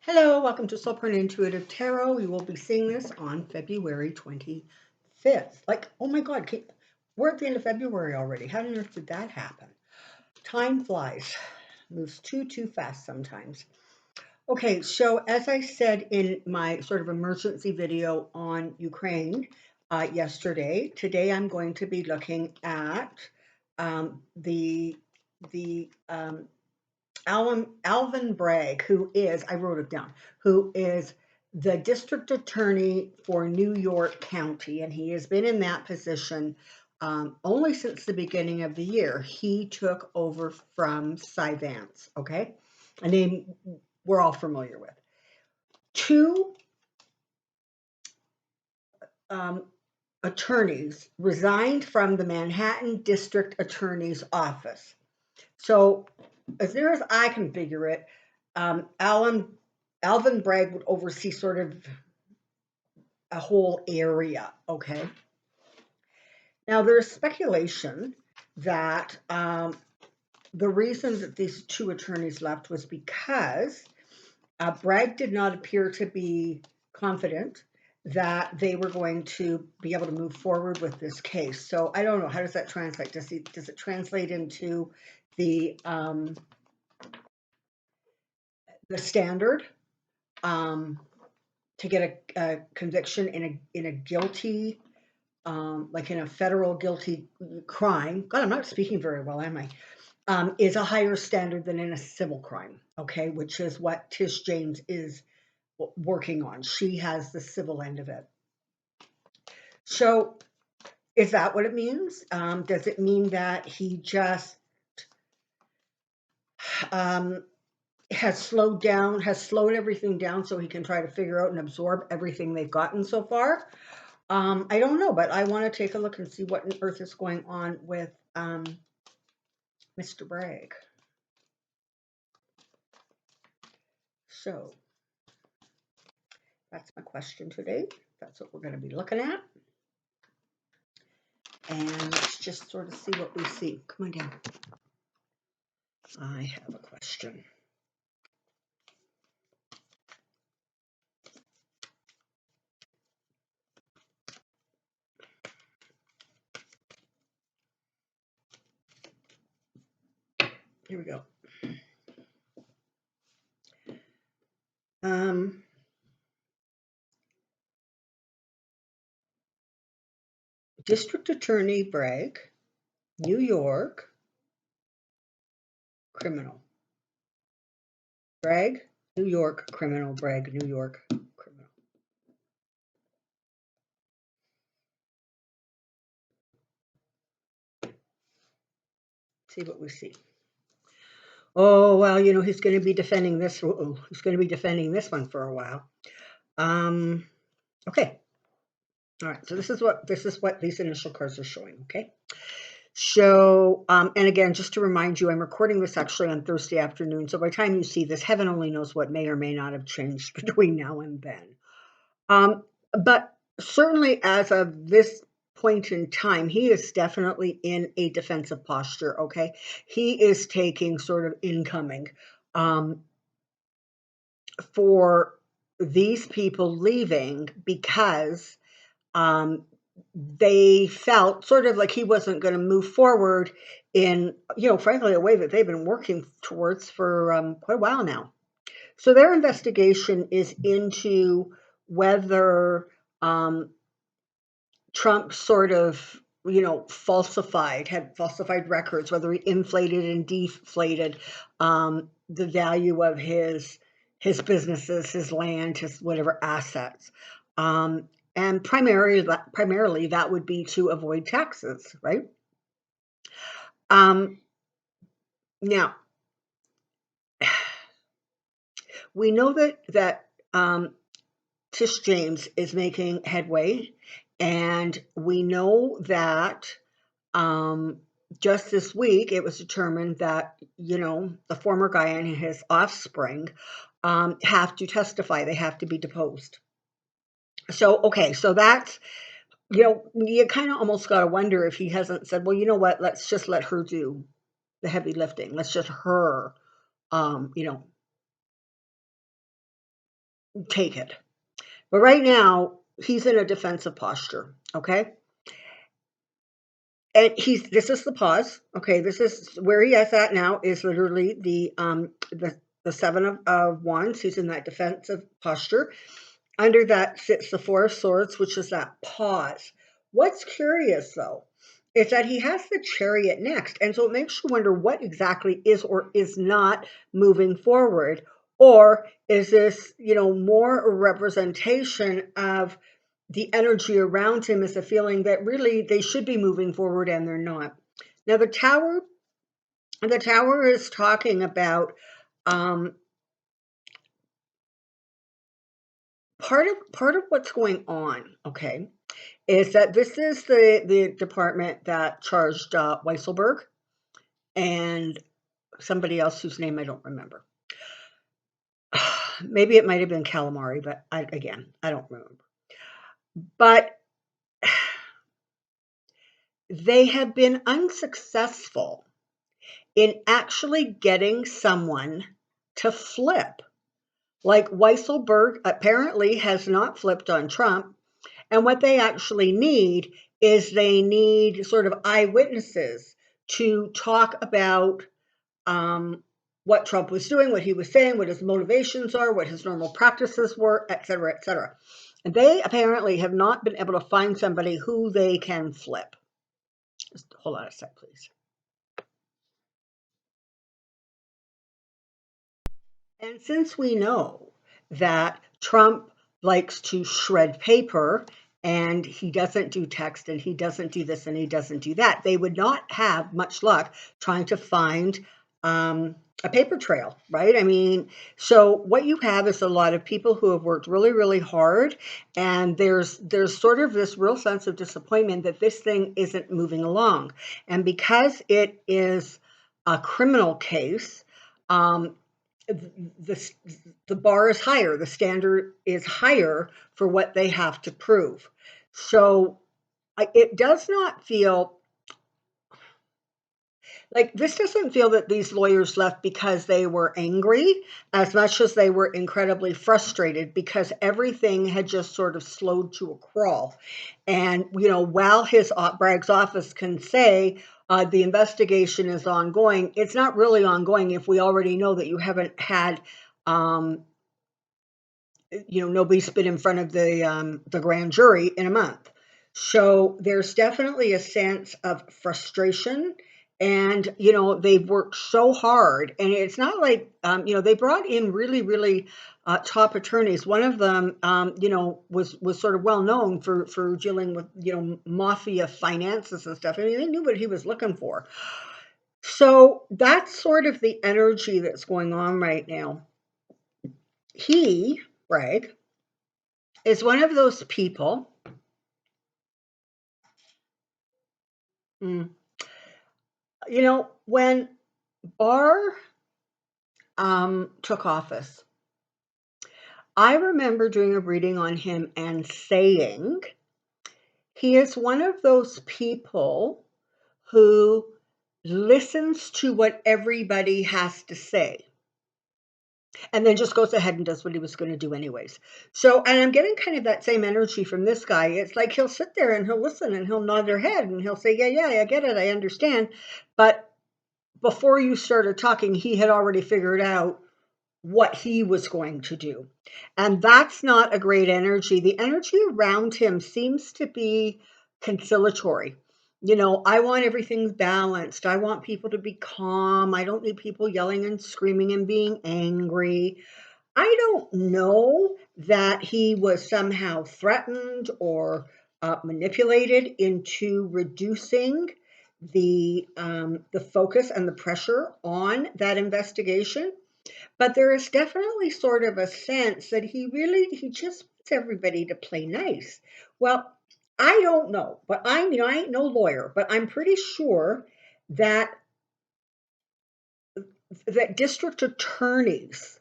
Hello, welcome to Soulprint Intuitive Tarot. We will be seeing this on February 25th. Oh my God, we're at the end of February already. How on earth did that happen? Time flies, moves too fast sometimes. Okay, so as I said in my sort of emergency video on Ukraine yesterday, today I'm going to be looking at the Alvin Bragg, who is, I wrote it down, who is the district attorney for New York County, and he has been in that position only since the beginning of the year. He took over from Cy Vance, okay? A name we're all familiar with. Two attorneys resigned from the Manhattan District Attorney's Office. So, as near as I can figure it, Alvin Bragg would oversee sort of a whole area, okay? Now, there's speculation that the reason that these two attorneys left was because Bragg did not appear to be confident that they were going to be able to move forward with this case. So I don't know, how does that translate? Does it translate into the standard to get a conviction in a guilty, like in a federal guilty crime? God, I'm not speaking very well, am I? Is a higher standard than in a civil crime, okay? Which is what Tish James is working on. She has the civil end of it. So, is that what it means? Does it mean that he just has slowed everything down so he can try to figure out and absorb everything they've gotten so far? I don't know, but I want to take a look and see what on earth is going on with Mr. Bragg. So that's my question today. That's what we're going to be looking at. And let's just sort of see what we see. Come on down. I have a question. Here we go. District Attorney Bragg, New York, criminal. Bragg, New York, criminal. Bragg, New York, criminal. See what we see. Oh, well, he's going to be defending this. He's going to be defending this one for a while. Okay. All right. So this is what these initial cards are showing. Okay. So, and again, just to remind you, I'm recording this actually on Thursday afternoon. So by the time you see this, heaven only knows what may or may not have changed between now and then. But certainly as of this point in time, he is definitely in a defensive posture, okay? He is taking sort of incoming for these people leaving because they felt sort of like he wasn't going to move forward in, frankly, a way that they've been working towards for quite a while now. So their investigation is into whether Trump sort of, had falsified records, whether he inflated and deflated the value of his businesses, his land, his whatever assets. And primarily that would be to avoid taxes, right? Now, we know that Tish James is making headway, and we know that just this week it was determined that the former guy and his offspring have to testify. They have to be deposed. So okay, so that's you kind of almost got to wonder if he hasn't said, well, you know what, let's just let her do the heavy lifting. Let's just her take it. But right now, he's in a defensive posture. Okay. And this is the pause. Okay. This is where he is at now, is literally the seven of wands. He's in that defensive posture. Under that sits the Four of Swords, which is that pause. What's curious, though, is that he has the Chariot next. And so it makes you wonder what exactly is or is not moving forward. Or is this, more a representation of the energy around him, is a feeling that really they should be moving forward and they're not. Now, the tower is talking about um, part of what's going on. Okay, is that this is the department that charged Weisselberg and somebody else whose name I don't remember. Maybe it might have been Calamari, but I don't remember. But they have been unsuccessful in actually getting someone to flip. Like Weisselberg apparently has not flipped on Trump. And what they actually need is they need sort of eyewitnesses to talk about what Trump was doing, what he was saying, what his motivations are, what his normal practices were, et cetera, et cetera. And they apparently have not been able to find somebody who they can flip. Just hold on a sec, please. And since we know that Trump likes to shred paper and he doesn't do text and he doesn't do this and he doesn't do that, they would not have much luck trying to find a paper trail, right? I mean, so what you have is a lot of people who have worked really, really hard, and there's sort of this real sense of disappointment that this thing isn't moving along. And because it is a criminal case, um, the the bar is higher, the standard is higher for what they have to prove. So it does not feel like, this doesn't feel that these lawyers left because they were angry as much as they were incredibly frustrated because everything had just sort of slowed to a crawl. And, while Bragg's office can say the investigation is ongoing, it's not really ongoing if we already know that you haven't had nobody's been in front of the grand jury in a month. So there's definitely a sense of frustration. And they've worked so hard, and it's not like they brought in really, really top attorneys. One of them, was sort of well known for dealing with mafia finances and stuff. I mean, they knew what he was looking for. So that's sort of the energy that's going on right now. Bragg, is one of those people. mm, when Barr took office, I remember doing a reading on him and saying he is one of those people who listens to what everybody has to say and then just goes ahead and does what he was going to do anyways. So, and I'm getting kind of that same energy from this guy. It's like he'll sit there and he'll listen and he'll nod their head and he'll say, yeah, I get it, I understand. But before you started talking, he had already figured out what he was going to do. And that's not a great energy. The energy around him seems to be conciliatory. I want everything balanced. I want people to be calm. I don't need people yelling and screaming and being angry. I don't know that he was somehow threatened or manipulated into reducing the focus and the pressure on that investigation. But there is definitely sort of a sense that he just wants everybody to play nice. Well, I don't know, but I ain't no lawyer, but I'm pretty sure that district attorneys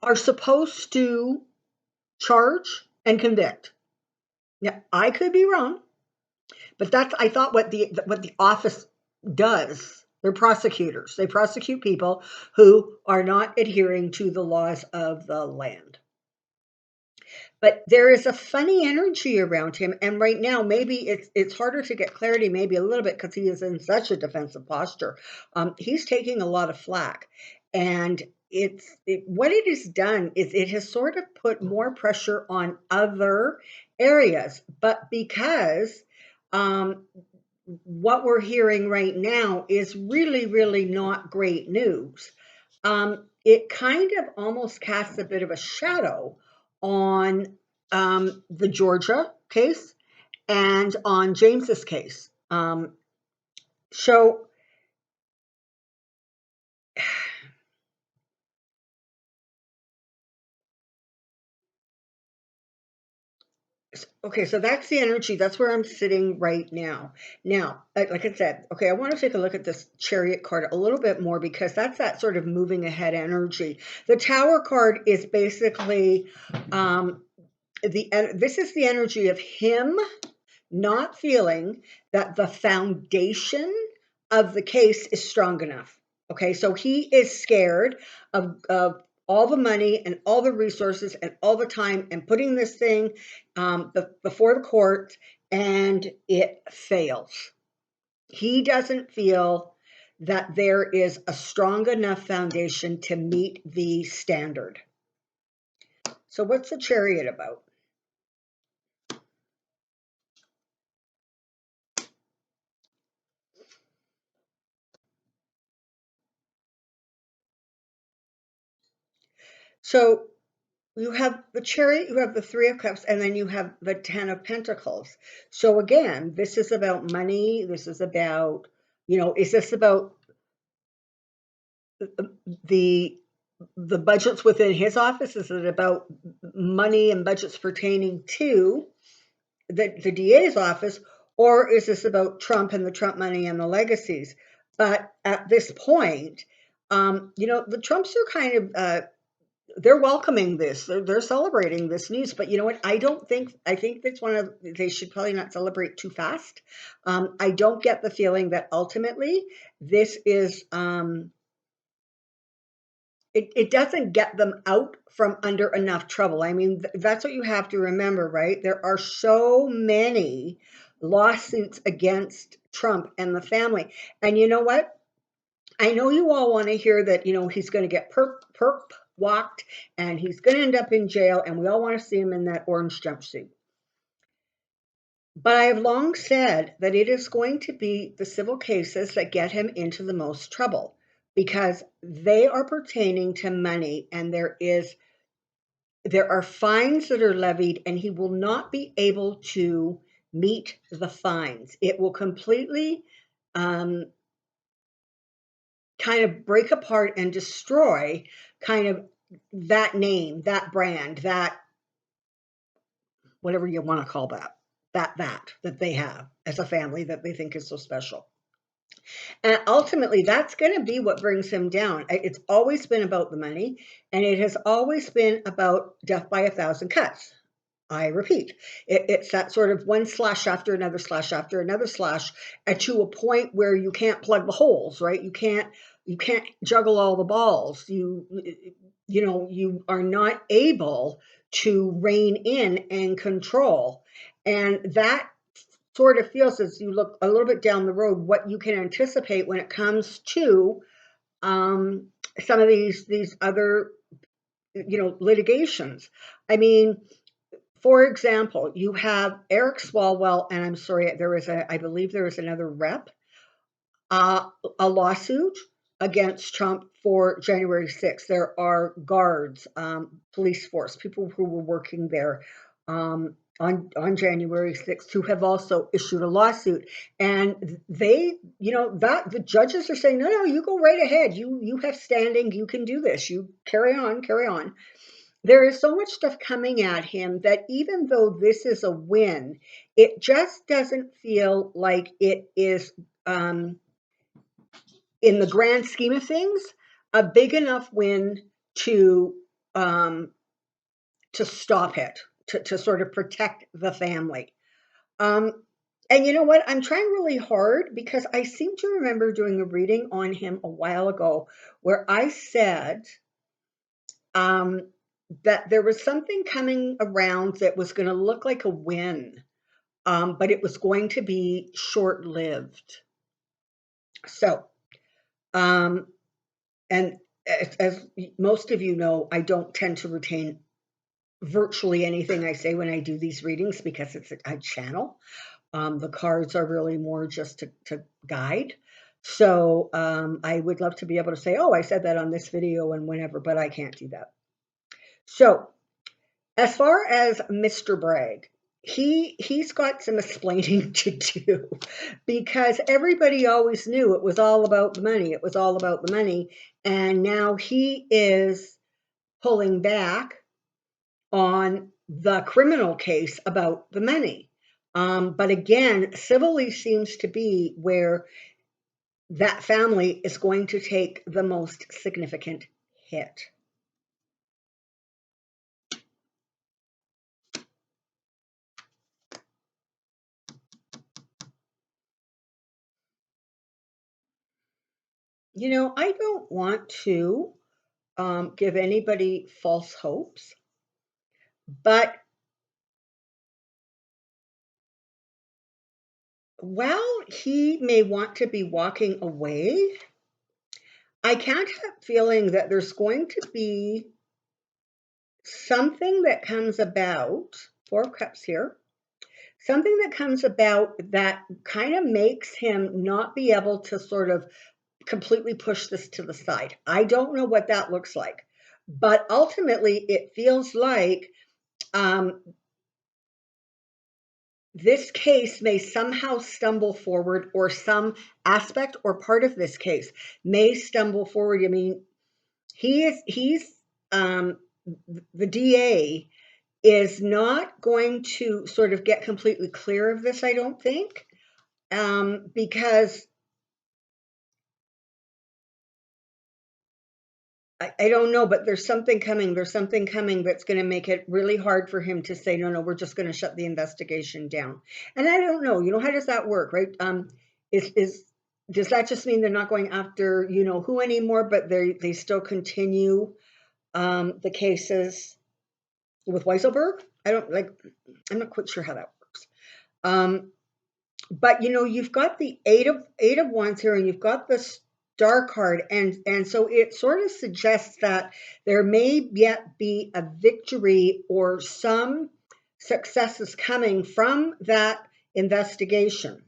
are supposed to charge and convict. Now, I could be wrong, but that's I thought what the office does They're prosecutors. They prosecute people who are not adhering to the laws of the land. But there is a funny energy around him, and right now maybe it's harder to get clarity, maybe a little bit because he is in such a defensive posture. He's taking a lot of flack, and what it has done is it has sort of put more pressure on other areas, but because um, what we're hearing right now is really, really not great news. It kind of almost casts a bit of a shadow on the Georgia case and on James's case. So, okay, so that's the energy. That's where I'm sitting right now. Now, like I said, okay, I want to take a look at this Chariot card a little bit more because that's that sort of moving ahead energy. The Tower card is basically this is the energy of him not feeling that the foundation of the case is strong enough. Okay, so he is scared of all the money and all the resources and all the time and putting this thing before the court, and it fails. He doesn't feel that there is a strong enough foundation to meet the standard. So, what's the Chariot about? So, you have the Chariot, you have the Three of Cups, and then you have the Ten of Pentacles. So again, this is about money. This is about, is this about the the budgets within his office? Is it about money and budgets pertaining to the DA's office? Or is this about Trump and the Trump money and the legacies? But at this point, the Trumps are kind of they're welcoming this. They're celebrating this news. But you know what? I think that's they should probably not celebrate too fast. I don't get the feeling that ultimately this is, it doesn't get them out from under enough trouble. I mean, that's what you have to remember, right? There are so many lawsuits against Trump and the family. And you know what? I know you all want to hear that, he's going to get perp walked and he's going to end up in jail, and we all want to see him in that orange jumpsuit. But I have long said that it is going to be the civil cases that get him into the most trouble because they are pertaining to money, and there are fines that are levied, and he will not be able to meet the fines. It will completely um, kind of break apart and destroy kind of that name, that brand, that whatever you want to call that they have as a family that they think is so special. And ultimately, that's going to be what brings him down. It's always been about the money, and it has always been about death by a thousand cuts. I repeat, it's that sort of one slash after another slash, and to a point where you can't plug the holes, right? You can't juggle all the balls. You are not able to rein in and control, and that sort of feels, as you look a little bit down the road, what you can anticipate when it comes to um, some of these other litigations. I mean, for example, you have Eric Swalwell, and I'm sorry, I believe there is another rep, uh, a lawsuit against Trump for January 6th. There are guards, police force, people who were working there on January 6th who have also issued a lawsuit. And they, that the judges are saying, no, you go right ahead. You have standing. You can do this. You carry on, carry on. There is so much stuff coming at him that even though this is a win, it just doesn't feel like it is, in the grand scheme of things, a big enough win to um, to stop it, to sort of protect the family. Um, And you know what? I'm trying really hard because I seem to remember doing a reading on him a while ago where I said um, that there was something coming around that was going to look like a win, but it was going to be short lived. So, um, and as most of you know, I don't tend to retain virtually anything I say when I do these readings because it's a channel. The cards are really more just to guide. So I would love to be able to say, oh, I said that on this video and whenever, but I can't do that. So as far as Mr. Bragg, he's got some explaining to do because everybody always knew it was all about the money. It was all about the money. And now he is pulling back on the criminal case about the money. But again, civilly seems to be where that family is going to take the most significant hit. You know, I don't want to give anybody false hopes, but while he may want to be walking away, I can't help feeling that there's going to be something that comes about, Four of Cups here, something that comes about that kind of makes him not be able to sort of completely push this to the side. I don't know what that looks like, but ultimately it feels like um, this case may somehow stumble forward, or some aspect or part of this case may stumble forward. I mean, he's the DA is not going to sort of get completely clear of this, I don't think, because I don't know, but there's something coming. There's something coming that's going to make it really hard for him to say, no, no, we're just going to shut the investigation down. And I don't know, how does that work, right? Is does that just mean they're not going after who anymore, but they still continue the cases with Weisselberg? I don't like. I'm not quite sure how that works. But you've got the eight of wands here, and you've got the star card, and so it sort of suggests that there may yet be a victory or some successes coming from that investigation.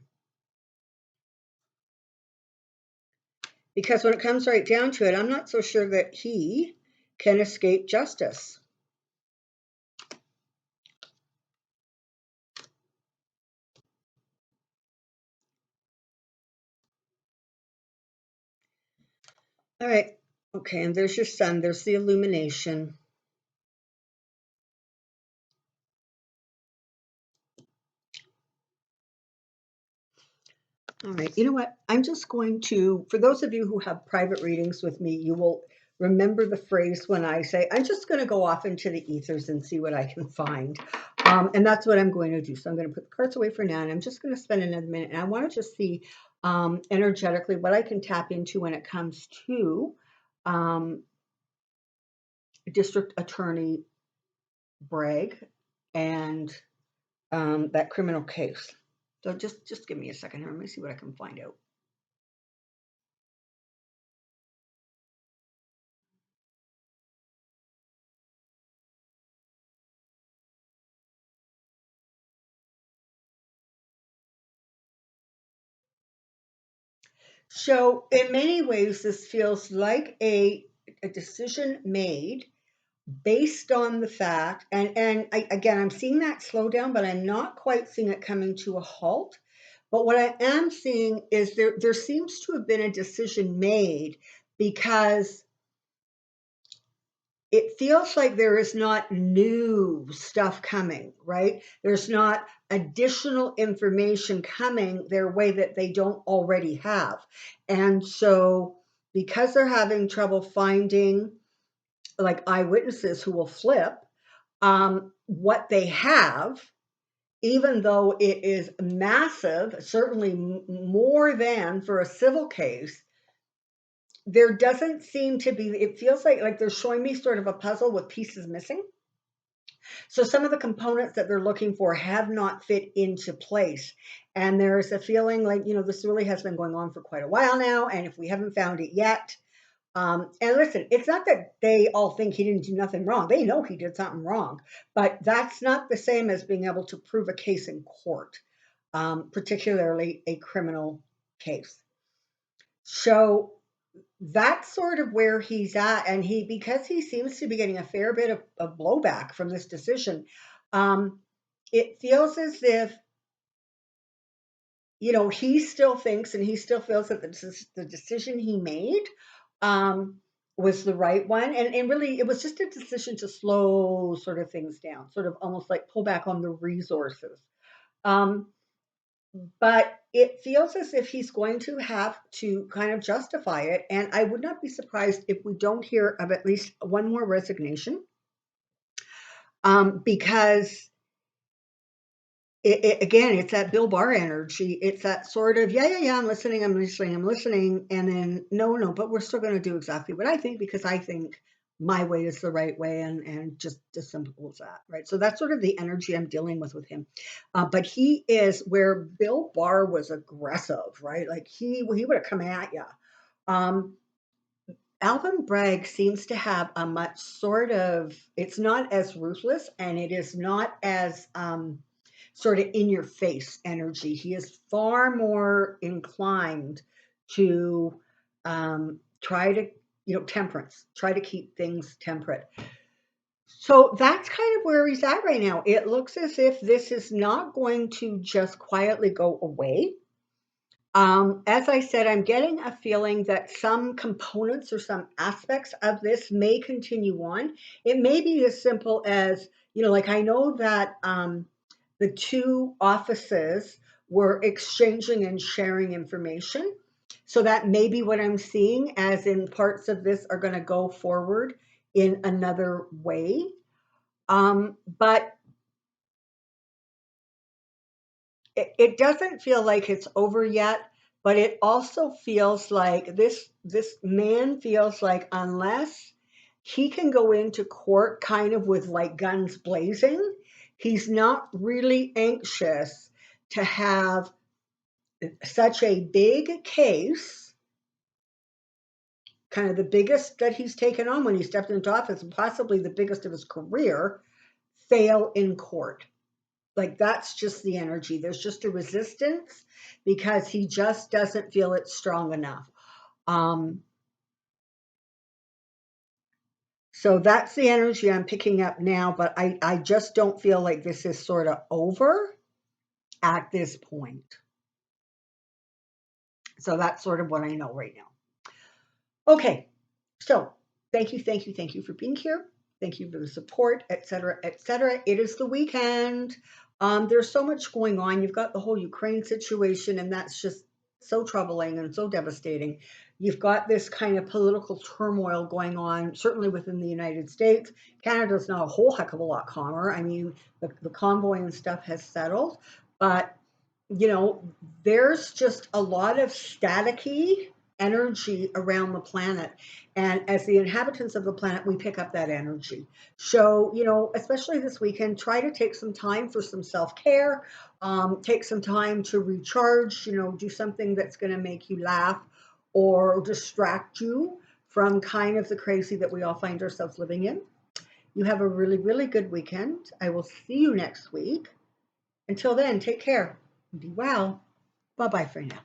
Because when it comes right down to it, I'm not so sure that he can escape justice. All right. Okay, and there's your sun. There's the illumination. All right. You know what? I'm just going to, for those of you who have private readings with me, you will remember the phrase when I say, I'm just going to go off into the ethers and see what I can find. And that's what I'm going to do. So I'm going to put the cards away for now, and I'm just going to spend another minute. And I want to just see energetically what I can tap into when it comes to um, District Attorney Bragg and that criminal case. So just give me a second here. Let me see what I can find out. So in many ways, this feels like a decision made based on the fact, and again, I'm seeing that slow down, but I'm not quite seeing it coming to a halt. But what I am seeing is there seems to have been a decision made because it feels like there is not new stuff coming, right? There's not additional information coming their way that they don't already have. And so, because they're having trouble finding like eyewitnesses who will flip what they have, even though it is massive, certainly more than for a civil case, there doesn't seem to be, it feels like they're showing me sort of a puzzle with pieces missing. So some of the components that they're looking for have not fit into place. And there's a feeling like, this really has been going on for quite a while now. And if we haven't found it yet, and listen, it's not that they all think he didn't do nothing wrong. They know he did something wrong, but that's not the same as being able to prove a case in court, particularly a criminal case. So that's sort of where he's at. And because he seems to be getting a fair bit of blowback from this decision, it feels as if, he still thinks and he still feels that the decision he made was the right one. And really, it was just a decision to slow sort of things down, sort of almost like pull back on the resources. Um, but it feels as if he's going to have to kind of justify it. And I would not be surprised if we don't hear of at least one more resignation, because again, it's that Bill Barr energy. It's that sort of, yeah, yeah, yeah, I'm listening. And then, no, but we're still going to do exactly what I think because I think my way is the right way, and just as simple as that, right? So that's sort of the energy I'm dealing with him. But he is where Bill Barr was aggressive, right? Like he would have come at you. Um, Alvin Bragg seems to have a much sort of, it's not as ruthless and it is not as sort of in your face energy. He is far more inclined to try to, temperance, try to keep things temperate. So that's kind of where he's at right now. It looks as if this is not going to just quietly go away. As I said, I'm getting a feeling that some components or some aspects of this may continue on. It may be as simple as, like I know that the two offices were exchanging and sharing information. So that may be what I'm seeing, as in parts of this are going to go forward in another way. But it doesn't feel like it's over yet, but it also feels like this man feels like unless he can go into court kind of with like guns blazing, he's not really anxious to have such a big case, kind of the biggest that he's taken on when he stepped into office, and possibly the biggest of his career, fail in court. Like that's just the energy. There's just a resistance because he just doesn't feel it's strong enough. Um, so that's the energy I'm picking up now, but I just don't feel like this is sort of over at this point. So that's sort of what I know right now. Okay, so thank you for being here. Thank you for the support, etc., etc. It is the weekend. There's so much going on. You've got the whole Ukraine situation, and that's just so troubling and so devastating. You've got this kind of political turmoil going on, certainly within the United States. Canada's not a whole heck of a lot calmer. I mean, the convoy and stuff has settled, but you know, there's just a lot of staticky energy around the planet. And as the inhabitants of the planet, we pick up that energy. So, especially this weekend, try to take some time for some self care, take some time to recharge, do something that's going to make you laugh or distract you from kind of the crazy that we all find ourselves living in. You have a really, really good weekend. I will see you next week. Until then, take care. Be well. Bye bye for now.